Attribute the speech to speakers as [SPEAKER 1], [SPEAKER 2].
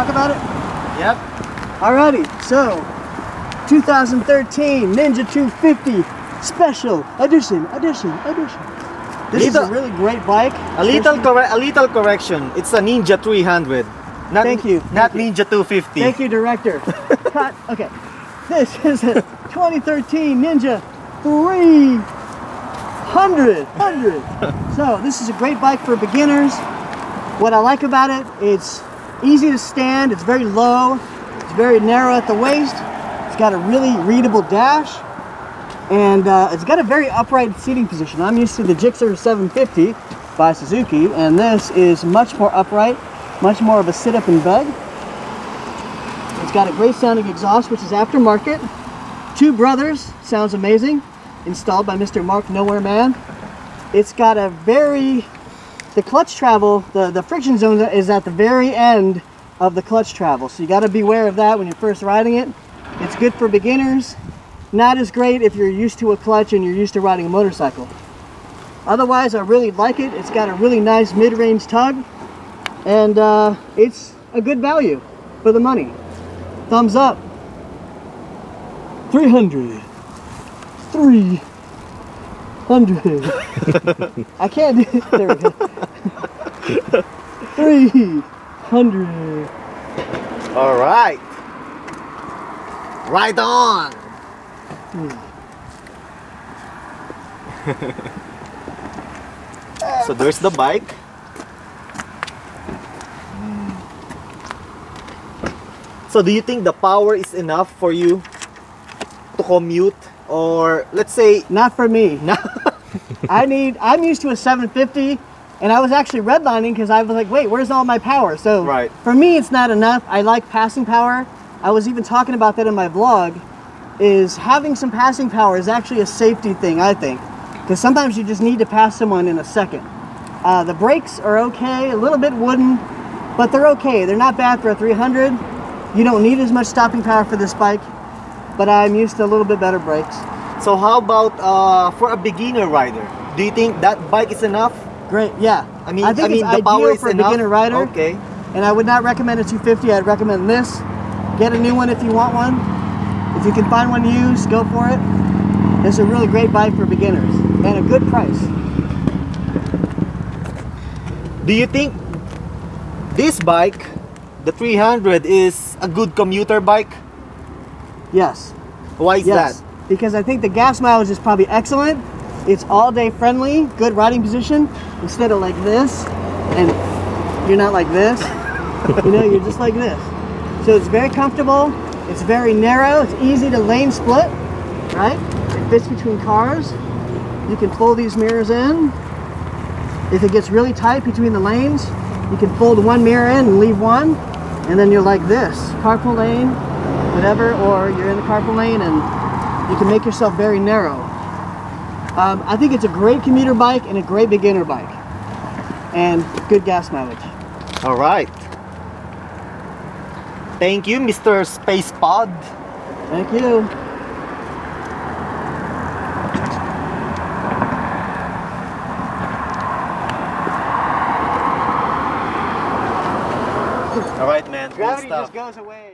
[SPEAKER 1] talk about it?
[SPEAKER 2] Yep.
[SPEAKER 1] Alrighty, so 2013 Ninja 250 Special Edition. This is a really great bike.
[SPEAKER 2] A little correction. It's a Ninja 300. Not,
[SPEAKER 1] Thank you.
[SPEAKER 2] Not Ninja 250.
[SPEAKER 1] Thank you, director. Cut. Okay. This is a 2013 Ninja 300. So this is a great bike for beginners. What I like about it, it's easy to stand. It's very low. It's very narrow at the waist. It's got a really readable dash. And it's got a very upright seating position. I'm used to the Gixxer 750 by Suzuki, and this is much more upright, much more of a sit-up in bed. It's got a great sounding exhaust, which is aftermarket. Two Brothers, sounds amazing. Installed by Mr. Mark Nowhere Man. It's got a the clutch travel, the friction zone is at the very end of the clutch travel. So you got to beware of that when you're first riding it. It's good for beginners. Not as great if you're used to a clutch and you're used to riding a motorcycle. Otherwise, I really like it. It's got a really nice mid-range tug, and it's a good value for the money. Thumbs up. 300. I can't do it. There we go. 300.
[SPEAKER 2] All right. Right on. So there's the bike. So do you think the power is enough for you to commute, or let's say
[SPEAKER 1] not for me? I'm used to a 750, and I was actually redlining because I was like, wait, where's all my power? So
[SPEAKER 2] right.
[SPEAKER 1] For me, it's not enough. I like passing power. I was even talking about that in my vlog. Is having some passing power is actually a safety thing, I think, because sometimes you just need to pass someone in a second. The brakes are okay, a little bit wooden, but they're okay. They're not bad for a 300. You don't need as much stopping power for this bike, but I'm used to a little bit better brakes.
[SPEAKER 2] So how about for a beginner rider? Do you think that bike is enough?
[SPEAKER 1] Great, yeah.
[SPEAKER 2] I mean,
[SPEAKER 1] it's
[SPEAKER 2] the
[SPEAKER 1] ideal
[SPEAKER 2] power is
[SPEAKER 1] for a
[SPEAKER 2] enough?
[SPEAKER 1] beginner rider.
[SPEAKER 2] Okay.
[SPEAKER 1] And I would not recommend a 250. I'd recommend this. Get a new one if you want one. If you can find one used, go for it. It's a really great bike for beginners and a good price.
[SPEAKER 2] Do you think this bike, the 300, is a good commuter bike?
[SPEAKER 1] Yes.
[SPEAKER 2] Why is that?
[SPEAKER 1] Because I think the gas mileage is probably excellent. It's all day friendly, good riding position. Instead of like this, and you're not like this, you know, you're just like this. So it's very comfortable. It's very narrow. It's easy to lane split, right? It fits between cars. You can fold these mirrors in. If it gets really tight between the lanes, you can fold one mirror in and leave one, and then you're like this, carpool lane, whatever, or you're in the carpool lane and you can make yourself very narrow. I think it's a great commuter bike and a great beginner bike, and good gas mileage.
[SPEAKER 2] All right. Thank you, Mr. Space Pod.
[SPEAKER 1] Thank you.
[SPEAKER 2] All right, man.
[SPEAKER 1] Gravity
[SPEAKER 2] Cool stuff.
[SPEAKER 1] just goes away.